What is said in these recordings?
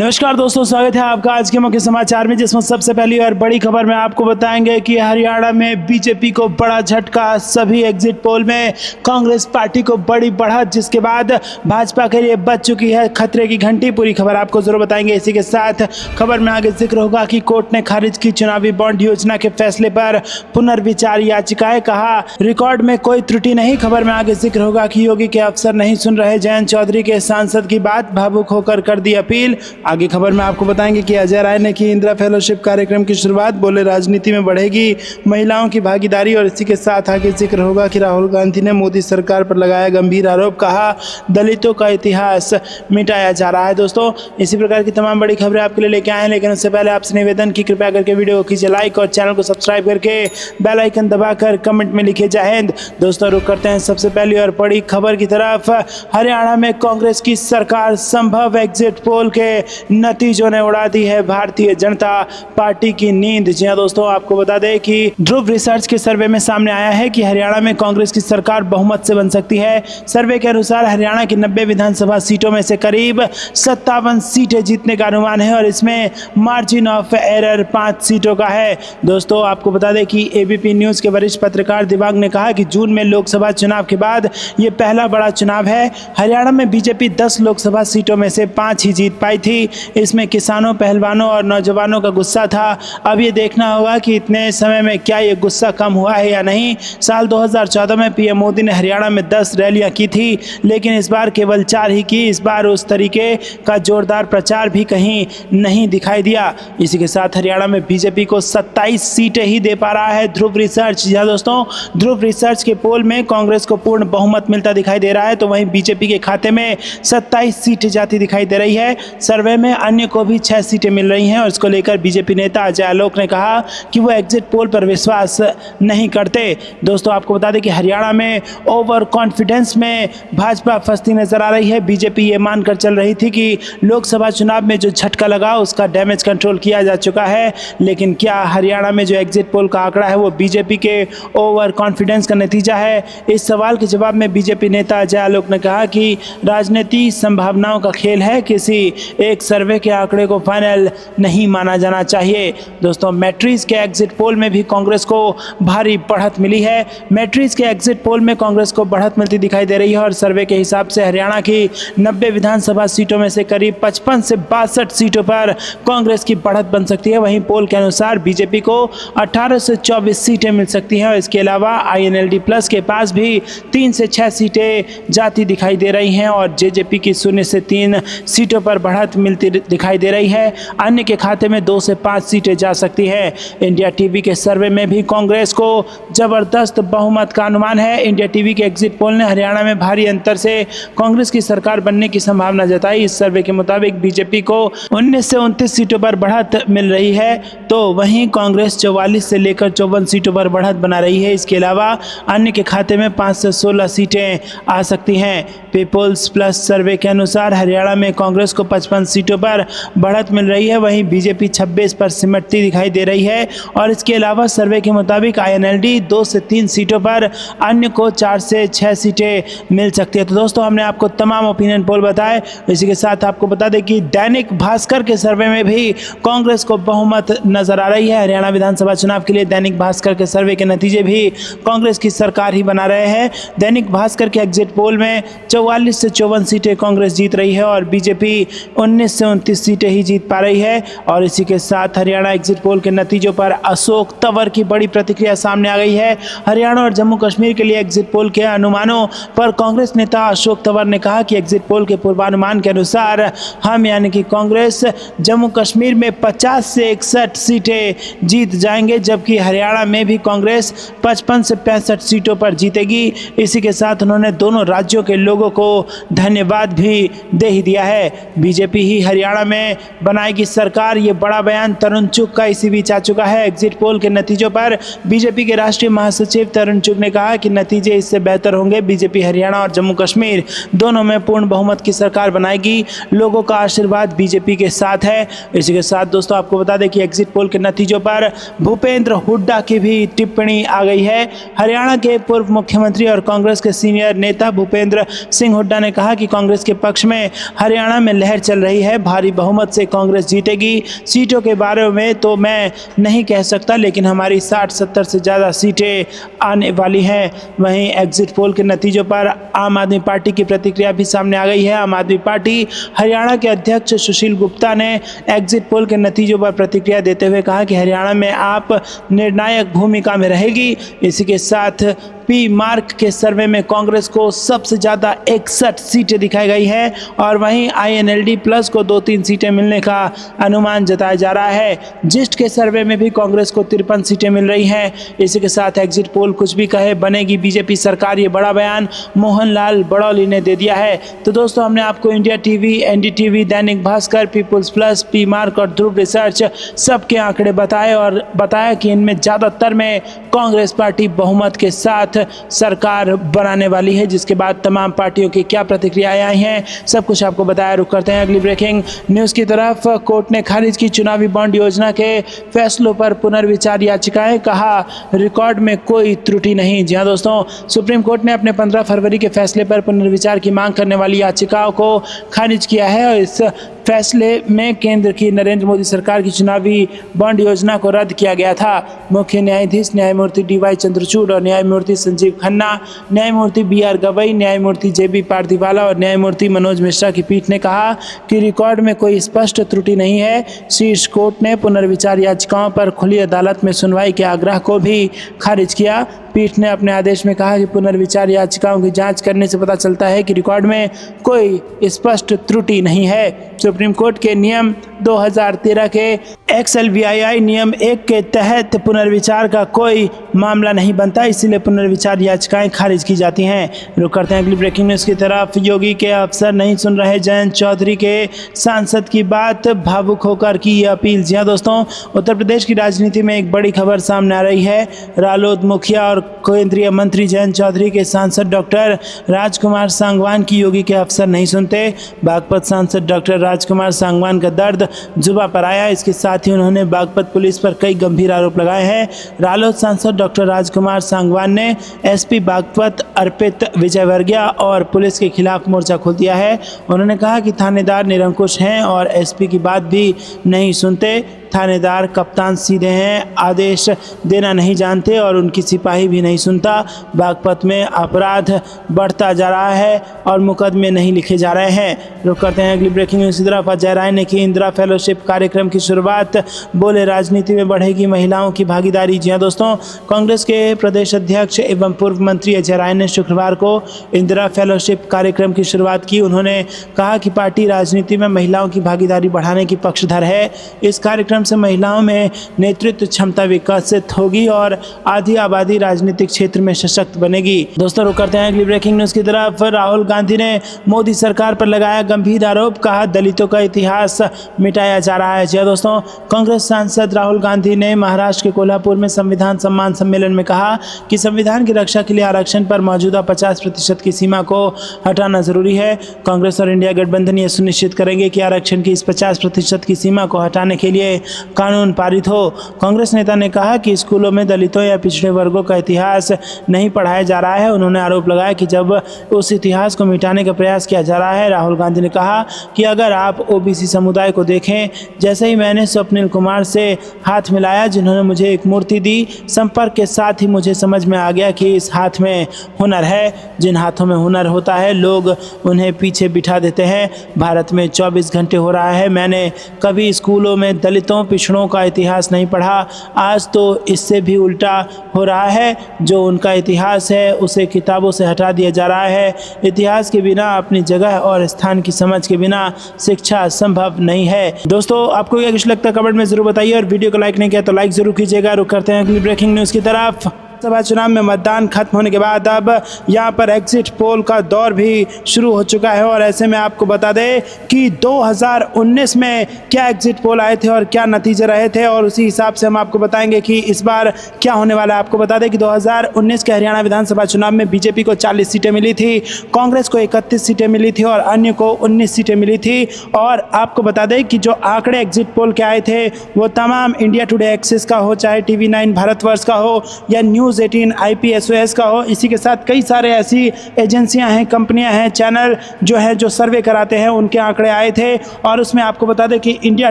नमस्कार दोस्तों, स्वागत है आपका आज के मुख्य समाचार में, जिसमें सबसे पहली और बड़ी खबर में आपको बताएंगे कि हरियाणा में बीजेपी को बड़ा झटका। सभी एग्जिट पोल में कांग्रेस पार्टी को बड़ी बढ़त, जिसके बाद भाजपा के लिए बज चुकी है खतरे की घंटी। पूरी खबर आपको जरूर बताएंगे। इसी के साथ खबर में आगे जिक्र होगा कि कोर्ट ने खारिज की चुनावी बॉन्ड योजना के फैसले पर पुनर्विचार याचिकाएं, कहा रिकॉर्ड में कोई त्रुटि नहीं। खबर में आगे जिक्र होगा कि योगी के अफसर नहीं सुन रहे, जयंत चौधरी के सांसद की बात, भावुक होकर कर दी अपील। आगे खबर में आपको बताएंगे कि अजय राय ने की इंदिरा फेलोशिप कार्यक्रम की शुरुआत, बोले राजनीति में बढ़ेगी महिलाओं की भागीदारी। और इसी के साथ आगे जिक्र होगा कि राहुल गांधी ने मोदी सरकार पर लगाया गंभीर आरोप, कहा दलितों का इतिहास मिटाया जा रहा है। दोस्तों, इसी प्रकार की तमाम बड़ी खबरें आपके लिए लेके आए हैं, लेकिन उससे पहले आपसे निवेदन की कृपया करके वीडियो को कीजिए लाइक और चैनल को सब्सक्राइब करके बेल आइकन दबाकर कमेंट में लिखे जय हिंद। दोस्तों, रुक करते हैं सबसे पहली और बड़ी खबर की तरफ। हरियाणा में कांग्रेस की सरकार, संभव एग्जिट पोल के नतीजों ने उड़ा दी है भारतीय जनता पार्टी की नींद। जी हां दोस्तों, आपको बता दें कि ध्रुव रिसर्च के सर्वे में सामने आया है कि हरियाणा में कांग्रेस की सरकार बहुमत से बन सकती है। सर्वे के अनुसार हरियाणा की 90 विधानसभा सीटों में से करीब 57 सीटें जीतने का अनुमान है और इसमें मार्जिन ऑफ एरर 5 सीटों का है। दोस्तों, आपको बता दें कि एबीपी न्यूज के वरिष्ठ पत्रकार दिवांग ने कहा कि जून में लोकसभा चुनाव के बाद ये पहला बड़ा चुनाव है। हरियाणा में बीजेपी 10 लोकसभा सीटों में से 5 ही जीत पाई थी। इसमें किसानों, पहलवानों और नौजवानों का गुस्सा था। अब ये देखना होगा कि इतने समय में क्या ये गुस्सा कम हुआ है या नहीं। साल 2014 में पीएम मोदी ने हरियाणा में 10 रैलियां की थी, लेकिन इस बार केवल 4 ही की। इस बार उस तरीके का जोरदार प्रचार भी कहीं नहीं दिखाई दिया। इसी के साथ हरियाणा में बीजेपी को 27 सीटें ही दे पा रहा है ध्रुव रिसर्च। जी दोस्तों, ध्रुव रिसर्च के पोल में कांग्रेस को पूर्ण बहुमत मिलता दिखाई दे रहा है, तो वहीं बीजेपी के खाते में 27 सीटें जाती दिखाई दे रही है। सर्वे में अन्य को भी 6 सीटें मिल रही हैं और इसको लेकर बीजेपी नेता अजय आलोक ने कहा कि वो एग्जिट पोल पर विश्वास नहीं करते। दोस्तों, आपको बता दें कि हरियाणा में ओवर कॉन्फिडेंस में भाजपा फंसती नजर आ रही है। बीजेपी ये मानकर चल रही थी कि लोकसभा चुनाव में जो झटका लगा उसका डैमेज कंट्रोल किया जा चुका है, लेकिन क्या हरियाणा में जो एग्जिट पोल का आंकड़ा है वो बीजेपी के ओवर कॉन्फिडेंस का नतीजा है? इस सवाल के जवाब में बीजेपी नेता अजय आलोक ने कहा कि राजनीति संभावनाओं का खेल है, किसी एक सर्वे के आंकड़े को फाइनल नहीं माना जाना चाहिए। दोस्तों, मैट्रिक्स के एग्जिट पोल में भी कांग्रेस को भारी बढ़त मिली है। मैट्रिक्स के एग्जिट पोल में कांग्रेस को बढ़त मिलती दिखाई दे रही है और सर्वे के हिसाब से हरियाणा की 90 विधानसभा सीटों में से करीब 55 से 62 सीटों पर कांग्रेस की बढ़त बन सकती है। वहीं पोल के अनुसार बीजेपी को 18 से 24 सीटें मिल सकती हैं और इसके अलावा आईएनएलडी प्लस के पास भी 3 से 6 सीटें जाती दिखाई दे रही हैं और जेजेपी की 0 से 3 सीटों पर बढ़त मिलती दिखाई दे रही है। अन्य के खाते में 2 से 5 सीटें जा सकती है। इंडिया टीवी के सर्वे में भी कांग्रेस को जबरदस्त बहुमत का अनुमान है। इंडिया टीवी के एग्जिट पोल ने हरियाणा में भारी अंतर से कांग्रेस की सरकार बनने की संभावना जताई। इस सर्वे के मुताबिक बीजेपी को 19 से 29 सीटों पर बढ़त मिल रही है, तो वहीं कांग्रेस 44 से लेकर 54 सीटों पर बढ़त बना रही है। इसके अलावा अन्य के खाते में 5 से 16 सीटें आ सकती हैं। पीपल्स प्लस सर्वे के अनुसार हरियाणा में कांग्रेस को 55 सीटों पर बढ़त मिल रही है, वहीं बीजेपी 26 पर सिमटती दिखाई दे रही है और इसके अलावा सर्वे के मुताबिक आईएनएलडी 2 से 3 सीटों पर, अन्य को 4 से 6 सीटें मिल सकती है। तो दोस्तों, हमने आपको तमाम ओपिनियन पोल बताए। इसी के साथ आपको बता दें कि दैनिक भास्कर के सर्वे में भी कांग्रेस को बहुमत नजर आ रही है। हरियाणा विधानसभा चुनाव के लिए दैनिक भास्कर के सर्वे के नतीजे भी कांग्रेस की सरकार ही बना रहे हैं। दैनिक भास्कर के एग्जिट पोल में 44 से 54 सीटें कांग्रेस जीत रही है और बीजेपी 19 से 29 सीटें ही जीत पा रही है। और इसी के साथ हरियाणा एग्जिट पोल के नतीजों पर अशोक तंवर की बड़ी प्रतिक्रिया सामने आ गई है। हरियाणा और जम्मू कश्मीर के लिए एग्जिट पोल के अनुमानों पर कांग्रेस नेता अशोक तंवर ने कहा कि एग्जिट पोल के पूर्वानुमान के अनुसार हम यानी कि कांग्रेस जम्मू कश्मीर में 50 से 61 सीटें जीत जाएंगे, जबकि हरियाणा में भी कांग्रेस 55 से 65 सीटों पर जीतेगी। इसी के साथ उन्होंने दोनों राज्यों के लोगों को धन्यवाद भी दे ही दिया है। बीजेपी ही हरियाणा में बनाएगी सरकार, ये बड़ा बयान तरुण चुग का इसी बीच आ चुका है। एग्जिट पोल के नतीजों पर बीजेपी के राष्ट्रीय महासचिव तरुण चुग ने कहा कि नतीजे इससे बेहतर होंगे। बीजेपी हरियाणा और जम्मू कश्मीर दोनों में पूर्ण बहुमत की सरकार बनाएगी। लोगों का आशीर्वाद बीजेपी के साथ है। इसी के साथ दोस्तों, आपको बता दें कि एग्जिट पोल के नतीजों पर भूपेंद्र हुड्डा की भी टिप्पणी आ गई है। हरियाणा के पूर्व मुख्यमंत्री और कांग्रेस के सीनियर नेता भूपेंद्र सिंह हुड्डा ने कहा कि कांग्रेस के पक्ष में हरियाणा में लहर चल रही है। है। भारी बहुमत से कांग्रेस जीतेगी। सीटों के बारे में तो मैं नहीं कह सकता, लेकिन हमारी 60-70 से ज़्यादा सीटें आने वाली हैं। वहीं एग्जिट पोल के नतीजों पर आम आदमी पार्टी की प्रतिक्रिया भी सामने आ गई है। आम आदमी पार्टी हरियाणा के अध्यक्ष सुशील गुप्ता ने एग्जिट पोल के नतीजों पर प्रतिक्रिया देते हुए कहा कि हरियाणा में आप निर्णायक भूमिका में रहेगी। इसी के साथ पी मार्क के सर्वे में कांग्रेस को सबसे ज़्यादा 61 सीटें दिखाई गई है और वहीं INLD प्लस को 2-3 सीटें मिलने का अनुमान जताया जा रहा है। जिस्ट के सर्वे में भी कांग्रेस को 53 सीटें मिल रही हैं। इसी के साथ एग्जिट पोल कुछ भी कहे, बनेगी बीजेपी सरकार, ये बड़ा बयान मोहनलाल बड़ौली ने दे दिया है। तो दोस्तों, हमने आपको India TV, NDTV, Dainik Bhaskar, People's Plus, P Mark और ध्रुव रिसर्च सबके आंकड़े बताए और बताया कि इनमें ज़्यादातर में कांग्रेस पार्टी बहुमत के साथ सरकार बनाने वाली है। जिसके बाद तमाम पार्टियों की क्या प्रतिक्रियाएं आई हैं, सब कुछ आपको बताया। रुक करते हैं अगली ब्रेकिंग न्यूज़ की तरफ। कोर्ट ने खारिज की चुनावी बॉन्ड योजना के फैसलों पर पुनर्विचार याचिकाएं, कहा रिकॉर्ड में कोई त्रुटि नहीं। जी हाँ दोस्तों, सुप्रीम कोर्ट ने अपने 15 फरवरी के फैसले पर पुनर्विचार की मांग करने वाली याचिकाओं को खारिज किया है और इस फैसले में केंद्र की नरेंद्र मोदी सरकार की चुनावी बॉन्ड योजना को रद्द किया गया था। मुख्य न्यायाधीश न्यायमूर्ति DY चंद्रचूड़ और न्यायमूर्ति संजीव खन्ना, न्यायमूर्ति BR गवई, न्यायमूर्ति JB पारदीवाला और न्यायमूर्ति मनोज मिश्रा की पीठ ने कहा कि रिकॉर्ड में कोई स्पष्ट त्रुटि नहीं है। शीर्ष कोर्ट ने पुनर्विचार याचिकाओं पर खुली अदालत में सुनवाई के आग्रह को भी खारिज किया। पीठ ने अपने आदेश में कहा कि पुनर्विचार याचिकाओं की जांच करने से पता चलता है कि रिकॉर्ड में कोई स्पष्ट त्रुटि नहीं है। सुप्रीम कोर्ट के नियम 2013 के XLVII नियम 1 के तहत पुनर्विचार का कोई मामला नहीं बनता, इसीलिए पुनर्विचार याचिकाएं खारिज की जाती हैं। रुक करते हैं अगली ब्रेकिंग न्यूज़ की तरफ। योगी के अफसर नहीं सुन रहे जयंत चौधरी के सांसद की बात, भावुक होकर की ये अपील। जी हाँ दोस्तों, उत्तर प्रदेश की राजनीति में एक बड़ी खबर सामने आ रही है। रालोद मुखिया और केंद्रीय मंत्री जयंत चौधरी के सांसद डॉक्टर राजकुमार सांगवान की योगी के अफसर नहीं सुनते। बागपत सांसद डॉक्टर राजकुमार सांगवान का दर्द जुबां पर आया। इसके साथ ही उन्होंने बागपत पुलिस पर कई गंभीर आरोप लगाए हैं। रालोद सांसद डॉक्टर राजकुमार सांगवान ने SP बागपत अर्पित विजयवर्गीय और पुलिस के खिलाफ मोर्चा खोल दिया है। उन्होंने कहा कि थानेदार निरंकुश हैं और SP की बात भी नहीं सुनते। थानेदार कप्तान सीधे हैं, आदेश देना नहीं जानते और उनकी सिपाही भी नहीं सुनता। बागपत में अपराध बढ़ता जा रहा है और मुकदमे नहीं लिखे जा रहे हैं। रुक करते हैं अगली ब्रेकिंग न्यूज़ की तरफ। अजय राय ने की इंदिरा फेलोशिप कार्यक्रम की शुरुआत, बोले राजनीति में बढ़ेगी महिलाओं की भागीदारी। जी हाँ दोस्तों, कांग्रेस के प्रदेश अध्यक्ष एवं पूर्व मंत्री अजय राय ने शुक्रवार को इंदिरा फेलोशिप कार्यक्रम की शुरुआत की। उन्होंने कहा कि पार्टी राजनीति में महिलाओं की भागीदारी बढ़ाने की पक्षधर है। इस कार्यक्रम से महिलाओं में नेतृत्व क्षमता विकसित होगी और आधी आबादी राजनीतिक क्षेत्र में सशक्त बनेगी। दोस्तों, रुक करते हैं अगली ब्रेकिंग न्यूज़ की तरफ। राहुल गांधी ने मोदी सरकार पर लगाया गंभीर आरोप, कहा दलितों का इतिहास मिटाया जा रहा है। जी दोस्तों, कांग्रेस सांसद राहुल गांधी ने महाराष्ट्र के कोल्हापुर में संविधान सम्मान सम्मेलन में कहा कि संविधान की रक्षा के लिए आरक्षण पर मौजूदा 50% की सीमा को हटाना जरूरी है। कांग्रेस और इंडिया गठबंधन ये सुनिश्चित करेंगे कि आरक्षण की इस 50% की सीमा को हटाने के लिए कानून पारित हो। कांग्रेस नेता ने कहा कि स्कूलों में दलितों या पिछड़े वर्गों का इतिहास नहीं पढ़ाया जा रहा है। उन्होंने आरोप लगाया कि जब उस इतिहास को मिटाने का प्रयास किया जा रहा है। राहुल गांधी ने कहा कि अगर आप OBC समुदाय को देखें, जैसे ही मैंने स्वप्निल कुमार से हाथ मिलाया जिन्होंने मुझे एक मूर्ति दी, संपर्क के साथ ही मुझे समझ में आ गया कि इस हाथ में हुनर है। जिन हाथों में हुनर होता है लोग उन्हें पीछे बिठा देते हैं। भारत में 24 घंटे हो रहा है। मैंने कभी स्कूलों में दलितों पिछड़ों का इतिहास नहीं पढ़ा। आज तो इससे भी उल्टा हो रहा है। जो उनका इतिहास है उसे किताबों से हटा दिया जा रहा है। इतिहास के बिना, अपनी जगह और स्थान की समझ के बिना शिक्षा संभव नहीं है। दोस्तों, आपको क्या कुछ लगता है कमेंट में जरूर बताइए और वीडियो को लाइक नहीं किया तो लाइक जरूर कीजिएगा। रुक करते हैं अगली ब्रेकिंग न्यूज़ की तरफ। लोकसभा चुनाव में मतदान खत्म होने के बाद अब यहाँ पर एग्जिट पोल का दौर भी शुरू हो चुका है और ऐसे में आपको बता दें कि 2019 में क्या एग्जिट पोल आए थे और क्या नतीजे रहे थे और उसी हिसाब से हम आपको बताएंगे कि इस बार क्या होने वाला है। आपको बता दें कि 2019 के हरियाणा विधानसभा चुनाव में बीजेपी को 40 सीटें मिली थी, कांग्रेस को 31 सीटें मिली थी और अन्य को 19 सीटें मिली थी। और आपको बता दें कि जो आंकड़े एग्जिट पोल के आए थे वो तमाम इंडिया टुडे एक्सिस का हो, चाहे TV9 भारतवर्ष का हो या न्यूज़ न्यूज़ 18 IPSOS का हो। इसी के साथ कई सारे ऐसी एजेंसियां हैं, कंपनियां हैं, चैनल जो सर्वे कराते हैं, उनके आंकड़े आए थे। और उसमें आपको बता दें कि इंडिया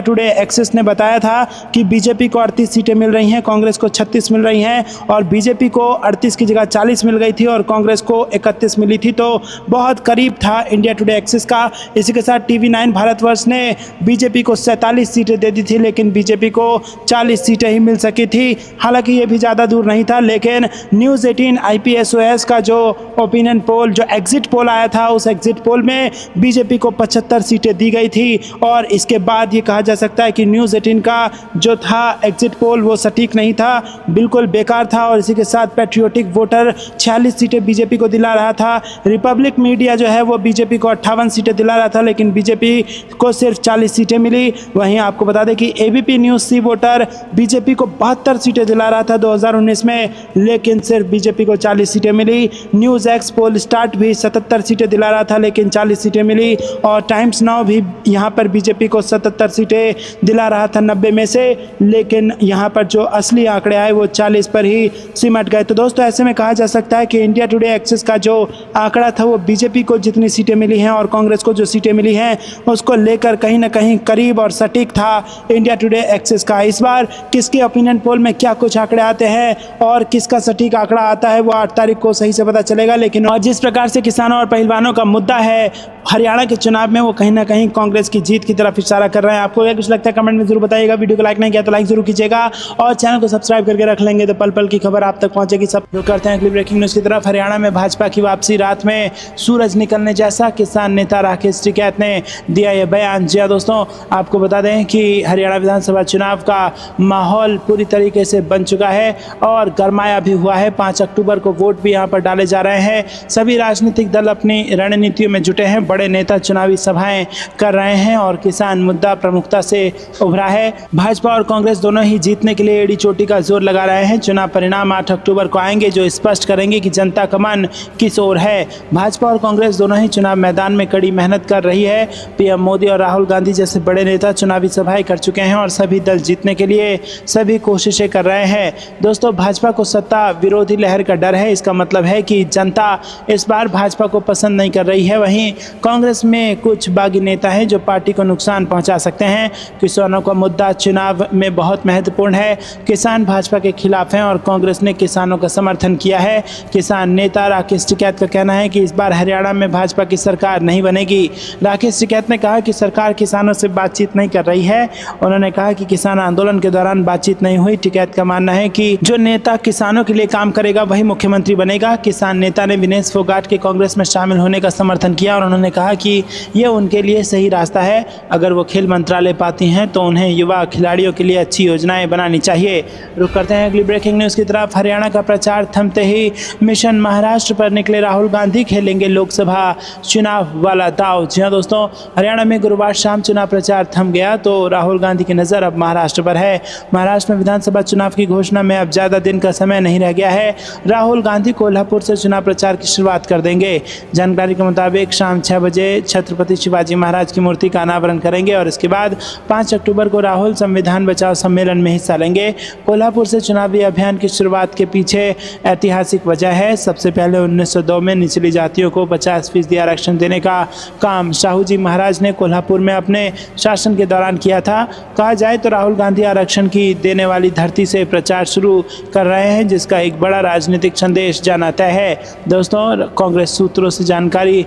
टुडे एक्सेस ने बताया था कि बीजेपी को 38 सीटें मिल रही हैं, कांग्रेस को 36 मिल रही हैं, और बीजेपी को 38 की जगह 40 मिल गई थी और कांग्रेस को 31 मिली थी। तो बहुत करीब था इंडिया टुडे एक्सेस का। इसी के साथ TV9 भारतवर्ष ने बीजेपी को 47 सीटें दे दी थी, लेकिन बीजेपी को 40 सीटें ही मिल सकी थी। हालांकि ये भी ज़्यादा दूर नहीं था, लेकिन न्यूज़ 18 IPSOS का जो ओपिनियन पोल, जो एग्जिट पोल आया था, उस एग्जिट पोल में बीजेपी को 75 सीटें दी गई थी। और इसके बाद ये कहा जा सकता है कि न्यूज़ 18 का जो था एग्जिट पोल वो सटीक नहीं था, बिल्कुल बेकार था। और इसी के साथ पैट्रियोटिक वोटर 46 सीटें बीजेपी को दिला रहा था। रिपब्लिक मीडिया जो है वो बीजेपी को 58 सीटें दिला रहा था, लेकिन बीजेपी को सिर्फ 40 सीटें मिली। वहीं आपको बता दें कि ABP न्यूज़ सी वोटर बीजेपी को 72 सीटें दिला रहा था 2019 में, लेकिन सिर्फ बीजेपी को 40 सीटें मिली। न्यूज़ एक्स पोल स्टार्ट भी 77 सीटें दिला रहा था, लेकिन 40 सीटें मिली। और टाइम्स नाउ भी यहाँ पर बीजेपी को 77 सीटें दिला रहा था 90 में से, लेकिन यहाँ पर जो असली आंकड़े आए वो 40 पर ही सिमट गए। तो दोस्तों, ऐसे में कहा जा सकता है कि इंडिया टुडे एक्सेस का जो आंकड़ा था वो बीजेपी को जितनी सीटें मिली हैं और कांग्रेस को जो सीटें मिली हैं उसको लेकर कहीं ना कहीं करीब और सटीक था इंडिया टुडे एक्सेस का। इस बार किसके ओपिनियन पोल में क्या कुछ आंकड़े आते हैं और किसका सटीक आंकड़ा आता है वो 8 तारीख को सही से पता चलेगा। लेकिन और जिस प्रकार से किसानों और पहलवानों का मुद्दा है हरियाणा के चुनाव में, वो कहीं ना कहीं कांग्रेस की जीत की तरफ इशारा कर रहे हैं। आपको क्या कुछ लगता है कमेंट में जरूर बताइएगा। वीडियो को लाइक नहीं किया तो लाइक जरूर कीजिएगा और चैनल को सब्सक्राइब करके रख लेंगे तो पल पल की खबर आप तक पहुंचेगी। सब जो करते हैं अगली ब्रेकिंग न्यूज़ की तरफ। हरियाणा में भाजपा की वापसी, रात में सूरज निकलने जैसा किसान नेता राकेश टिकैत ने दिया यह बयान। जी हाँ दोस्तों, आपको बता दें कि हरियाणा विधानसभा चुनाव का माहौल पूरी तरीके से बन चुका है और गरमाया भी हुआ है। 5 अक्टूबर को वोट भी यहाँ पर डाले जा रहे हैं। सभी राजनीतिक दल अपनी रणनीतियों में जुटे हैं, बड़े नेता चुनावी सभाएं कर रहे हैं और किसान मुद्दा प्रमुखता से उभरा है। भाजपा और कांग्रेस दोनों ही जीतने के लिए एड़ी चोटी का जोर लगा रहे हैं। चुनाव परिणाम 8 अक्टूबर को आएंगे जो स्पष्ट करेंगे कि जनता का मन किस ओर है। भाजपा और कांग्रेस दोनों ही चुनाव मैदान में कड़ी मेहनत कर रही है। PM मोदी और राहुल गांधी जैसे बड़े नेता चुनावी सभाएं कर चुके हैं और सभी दल जीतने के लिए सभी कोशिशें कर रहे हैं। दोस्तों, भाजपा को सत्ता विरोधी लहर का डर है। इसका मतलब है कि जनता इस बार भाजपा को पसंद नहीं कर रही है। वहीं कांग्रेस में कुछ बागी नेता हैं जो पार्टी को नुकसान पहुंचा सकते हैं। किसानों का मुद्दा चुनाव में बहुत महत्वपूर्ण है। किसान भाजपा के खिलाफ हैं और कांग्रेस ने किसानों का समर्थन किया है। किसान नेता राकेश टिकैत का कहना है कि इस बार हरियाणा में भाजपा की सरकार नहीं बनेगी। राकेश टिकैत ने कहा कि सरकार किसानों से बातचीत नहीं कर रही है। उन्होंने कहा कि किसान आंदोलन के दौरान बातचीत नहीं हुई। टिकैत का मानना है कि जो नेता किसानों के लिए काम करेगा वही मुख्यमंत्री बनेगा। किसान नेता ने विनेश फोगाट के कांग्रेस में शामिल होने का समर्थन किया और उन्होंने कहा कि ये उनके लिए सही रास्ता है। अगर वो खेल मंत्रालय पाती हैं तो उन्हें युवा खिलाड़ियों के लिए अच्छी योजनाएं बनानी चाहिए। रुक करते हैं अगली ब्रेकिंग न्यूज़ की तरफ। हरियाणा का प्रचार थमते ही मिशन महाराष्ट्र पर निकले राहुल गांधी, खेलेंगे लोकसभा चुनाव वाला दाव। जी हाँ दोस्तों, हरियाणा में गुरुवार शाम चुनाव प्रचार थम गया तो राहुल गांधी की नज़र अब महाराष्ट्र पर है। महाराष्ट्र में विधानसभा चुनाव की घोषणा में अब ज़्यादा दिन का समय नहीं रह गया है। राहुल गांधी कोल्हापुर से चुनाव प्रचार की शुरुआत कर देंगे। जानकारी के मुताबिक शाम 6 बजे छत्रपति शिवाजी महाराज की मूर्ति का अनावरण करेंगे और इसके बाद 5 अक्टूबर को राहुल संविधान बचाओ सम्मेलन में हिस्सा लेंगे। कोल्हापुर से चुनावी अभियान की शुरुआत के पीछे ऐतिहासिक वजह है। सबसे पहले 1902 में निचली जातियों को 50% आरक्षण देने का काम शाहू जी महाराज ने कोल्हापुर में अपने शासन के दौरान किया था। कहा जाए तो राहुल गांधी आरक्षण की देने वाली धरती से प्रचार शुरू कर रहे हैं, जिसका एक बड़ा राजनीतिक संदेश जाना तय है। दोस्तों, कांग्रेस सूत्रों से जानकारी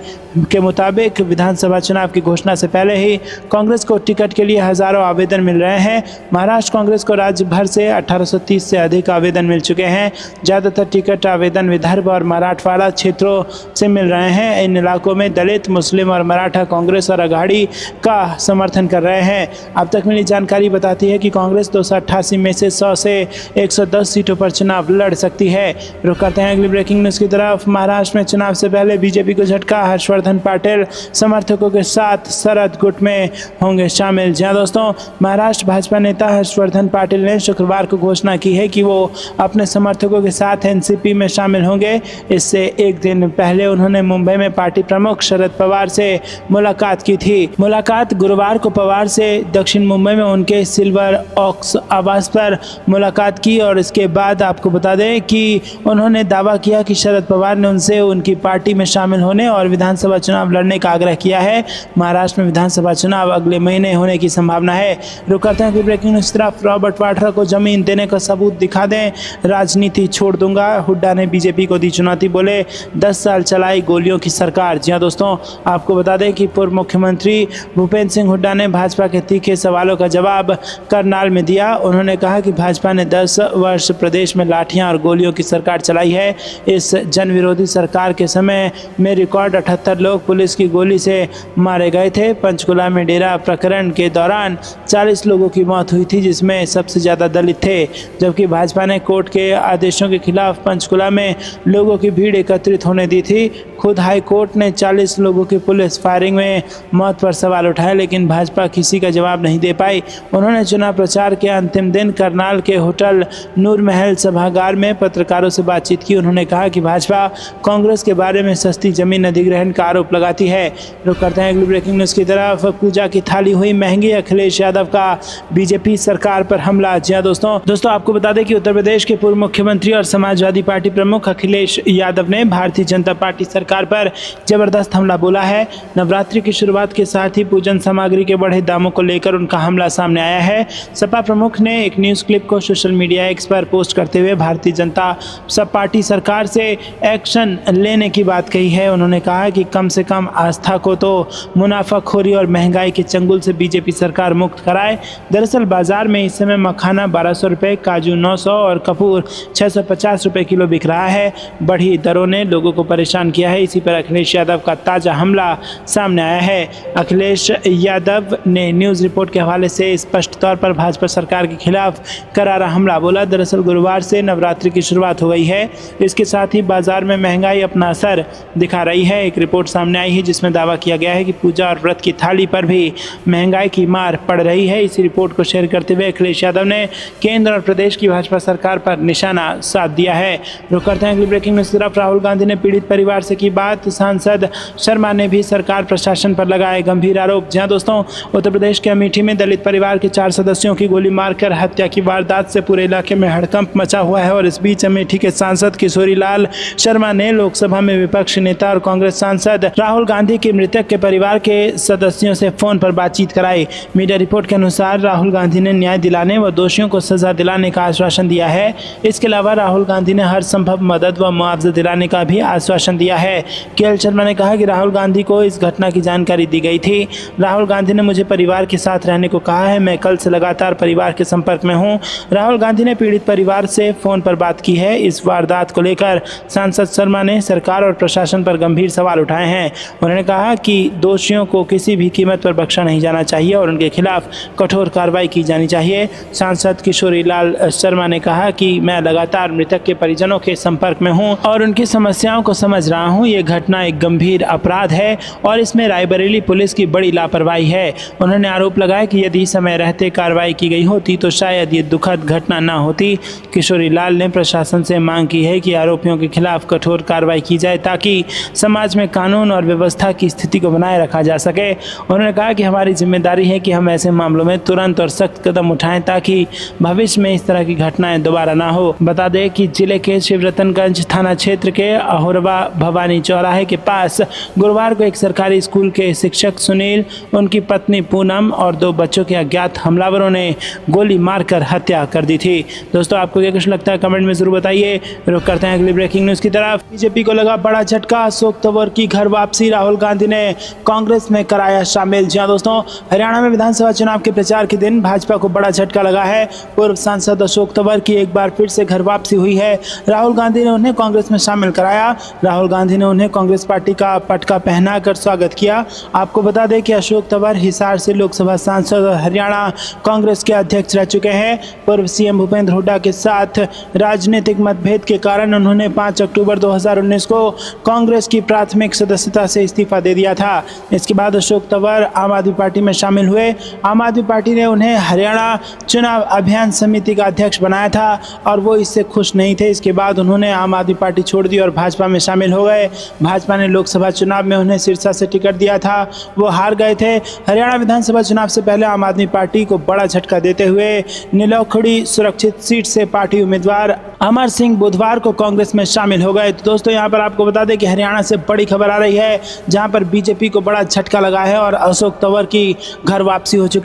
के मुताबिक विधानसभा चुनाव की घोषणा से पहले ही कांग्रेस को टिकट के लिए हजारों आवेदन मिल रहे हैं। महाराष्ट्र कांग्रेस को राज्य भर से 1830 से अधिक आवेदन मिल चुके हैं। ज़्यादातर टिकट आवेदन विदर्भ और मराठवाड़ा क्षेत्रों से मिल रहे हैं। इन इलाकों में दलित, मुस्लिम और मराठा कांग्रेस और अघाड़ी का समर्थन कर रहे हैं। अब तक मिली जानकारी बताती है कि कांग्रेस 288 में से 100 से 110 सीटों पर चुनाव लड़ सकती है। रुक करते हैं अगली ब्रेकिंग न्यूज़ की तरफ। महाराष्ट्र में चुनाव से पहले बीजेपी को झटका। हर्षवर्धन पाटिल पाटिल समर्थकों के साथ शरद गुट में होंगे शामिल। जी दोस्तों, महाराष्ट्र भाजपा नेता हर्षवर्धन पाटिल ने शुक्रवार को घोषणा की है कि वो अपने समर्थकों के साथ एनसीपी में शामिल होंगे। इससे एक दिन पहले उन्होंने मुंबई में पार्टी प्रमुख शरद पवार से मुलाकात की थी। मुलाकात गुरुवार को पवार से दक्षिण मुंबई में उनके सिल्वर ऑक्स आवास पर मुलाकात की और इसके बाद आपको बता दें कि उन्होंने दावा किया कि शरद पवार ने उनसे उनकी पार्टी में शामिल होने और विधानसभा चुनाव लड़ने का आग्रह किया है। महाराष्ट्र में विधानसभा चुनाव अगले महीने होने की संभावना है। रुक करते हैं कि ब्रेकिंग न्यूज तरफ। रॉबर्ट वाड्रा को जमीन देने का सबूत दिखा दें, राजनीति छोड़ दूंगा। हुड्डा ने बीजेपी को दी चुनौती, बोले 10 साल चलाई गोलियों की सरकार। जी हाँ दोस्तों, आपको बता दें कि पूर्व मुख्यमंत्री भूपेंद्र सिंह हुड्डा ने भाजपा के तीखे सवालों का जवाब करनाल में दिया। उन्होंने कहा कि भाजपा ने 10 वर्ष प्रदेश में लाठियां और गोलियों की सरकार चलाई है। इस जन विरोधी सरकार के समय में रिकॉर्ड 78 लोग पुलिस की गोली से मारे गए थे। पंचकुला में डेरा प्रकरण के दौरान 40 लोगों की मौत हुई थी, जिसमें सबसे ज़्यादा दलित थे। जबकि भाजपा ने कोर्ट के आदेशों के खिलाफ पंचकुला में लोगों की भीड़ एकत्रित होने दी थी। खुद हाई कोर्ट ने 40 लोगों की पुलिस फायरिंग में मौत पर सवाल उठाए, लेकिन भाजपा किसी का जवाब नहीं दे पाई। उन्होंने चुनाव प्रचार के अंतिम दिन करनाल के होटल नूर महल सभागार में पत्रकारों से बातचीत की। उन्होंने कहा कि भाजपा कांग्रेस के बारे में सस्ती जमीन अधिग्रहण का आरोप लगाती है। रुक करते हैं अगली ब्रेकिंग न्यूज़ की तरफ। पूजा की थाली हुई महंगी, अखिलेश यादव का बीजेपी सरकार पर हमला। जी दोस्तों आपको बता दें कि उत्तर प्रदेश के पूर्व मुख्यमंत्री और समाजवादी पार्टी प्रमुख अखिलेश यादव ने भारतीय जनता पार्टी सरकार पर जबरदस्त हमला बोला है। नवरात्रि की शुरुआत के साथ ही पूजन सामग्री के बढ़े दामों को लेकर उनका हमला सामने आया है। सपा प्रमुख ने एक न्यूज़ क्लिप को सोशल मीडिया एक्स पर पोस्ट करते हुए भारतीय जनता सब पार्टी सरकार से एक्शन लेने की बात कही है। उन्होंने कहा कि कम से कम आस्था को तो मुनाफाखोरी और महंगाई के चंगुल से बीजेपी सरकार मुक्त कराए। दरअसल बाजार में इस समय मखाना 1200 रुपये, काजू 900 और कपूर 650 रुपये किलो बिक रहा है। बढ़ी दरों ने लोगों को परेशान किया है। इसी पर अखिलेश यादव का ताज़ा हमला सामने आया है। अखिलेश यादव ने न्यूज़ रिपोर्ट के हवाले से स्पष्ट तौर पर भाजपा सरकार के खिलाफ करारा हमला बोला। दरअसल गुरुवार से नवरात्रि की शुरुआत हो गई है। इसके साथ ही बाजार में महंगाई अपना असर दिखा रही है। एक रिपोर्ट सामने आई है जिसमें दावा किया गया है कि पूजा और व्रत की थाली पर भी महंगाई की मार पड़ रही है। इसी रिपोर्ट को शेयर करते हुए अखिलेश यादव ने केंद्र और प्रदेश की भाजपा सरकार पर निशाना साध दिया है। रुक करते हैं अगली ब्रेकिंग न्यूज़ की तरफ। राहुल गांधी ने पीड़ित परिवार से की बात। सांसद शर्मा ने भी सरकार प्रशासन पर लगाए गंभीर आरोप। जहां दोस्तों, उत्तर प्रदेश के अमेठी में दलित परिवार के 4 सदस्यों की गोली मारकर हत्या की वारदात से पूरे इलाके में हड़कंप मचा हुआ है। और इस बीच अमेठी के सांसद किशोरी लाल शर्मा ने लोकसभा में विपक्ष नेता और कांग्रेस सांसद राहुल गांधी के मृतक के परिवार के सदस्यों से फोन पर बातचीत कराई। मीडिया रिपोर्ट के अनुसार राहुल गांधी ने न्याय दिलाने व दोषियों को सजा दिलाने का आश्वासन दिया है। इसके अलावा राहुल गांधी ने हर संभव मदद व मुआवजा दिलाने का भी आश्वासन दिया है। केएल शर्मा ने कहा कि राहुल गांधी को इस घटना की जानकारी दी गई थी। राहुल गांधी ने मुझे परिवार के साथ रहने को कहा है। मैं कल से लगातार परिवार के संपर्क में हूँ। राहुल गांधी ने पीड़ित परिवार से फोन पर बात की है। इस वारदात को लेकर सांसद शर्मा ने सरकार और प्रशासन पर गंभीर सवाल उठाए हैं। उन्होंने कहा कि दोषियों को किसी भी कीमत पर बख्शा नहीं जाना चाहिए और उनके खिलाफ कठोर कार्रवाई की जानी चाहिए। सांसद किशोरी लाल शर्मा ने कहा कि मैं लगातार मृतक के परिजनों के संपर्क में हूं और उनकी समस्याओं को समझ रहा हूं। ये घटना एक गंभीर अपराध है और इसमें रायबरेली पुलिस की बड़ी लापरवाही है। उन्होंने आरोप लगाया कि यदि समय रहते कार्रवाई की गई होती तो शायद ये दुखद घटना न होती। किशोरी लाल ने प्रशासन से मांग की है कि आरोपियों के खिलाफ कठोर कार्रवाई की जाए ताकि समाज में कानून और व्यवस्था की स्थिति को बनाए रखा जा सके। उन्होंने कहा कि हमारी जिम्मेदारी है कि हम ऐसे मामलों में तुरंत और सख्त कदम उठाएं ताकि भविष्य में इस तरह की घटनाएं दोबारा ना हो। बता दें कि जिले के शिवरतनगंज थाना क्षेत्र के अहोरवा भवानी चौराहे के पास गुरुवार को एक सरकारी स्कूल के शिक्षक सुनील, उनकी पत्नी पूनम और 2 बच्चों के अज्ञात हमलावरों ने गोली मारकर हत्या कर दी थी। दोस्तों आपको क्या कुछ लगता है कमेंट में जरूर बताइए। रुक करते हैं अगली ब्रेकिंग न्यूज़ की तरफ। बीजेपी को लगा बड़ा झटका, अशोक तंवर की घर वापसी, राहुल गांधी ने कांग्रेस में कराया शामिल। जी दोस्तों, हरियाणा में विधानसभा चुनाव के प्रचार के दिन भाजपा को बड़ा झटका लगा है। पूर्व सांसद अशोक तंवर की एक बार फिर से घर वापसी हुई है। राहुल गांधी ने उन्हें कांग्रेस में शामिल कराया। राहुल गांधी ने उन्हें कांग्रेस पार्टी का पटका पहनाकर स्वागत किया। आपको बता दें कि अशोक तंवर हिसार से लोकसभा सांसद और हरियाणा कांग्रेस के अध्यक्ष रह चुके हैं। पूर्व सीएम भूपेंद्र हुड्डा के साथ राजनीतिक मतभेद के कारण उन्होंने 5 अक्टूबर 2019 को कांग्रेस की प्राथमिक सदस्यता से इस्तीफा दे दिया था। इसके बाद अशोक तंवर आम आदमी पार्टी में शामिल हुए। आम आदमी पार्टी ने उन्हें हरियाणा चुनाव अभियान समिति का अध्यक्ष बनाया था और वो इससे खुश नहीं थे। इसके बाद उन्होंने आम आदमी पार्टी छोड़ दी और भाजपा में शामिल हो गए। भाजपा ने लोकसभा चुनाव में उन्हें सिरसा से टिकट दिया था, वो हार गए थे। हरियाणा विधानसभा चुनाव से पहले आम आदमी पार्टी को बड़ा झटका देते हुए नीलौखड़ी सुरक्षित सीट से पार्टी उम्मीदवार अमर सिंह बुधवार को कांग्रेस में शामिल हो गए। तो दोस्तों यहाँ पर आपको बता दें कि हरियाणा से बड़ी खबर आ रही है, जहां पर बीजेपी को बड़ा झटका लगा है और अशोक तंवर की घर वापसी हो चुकी है।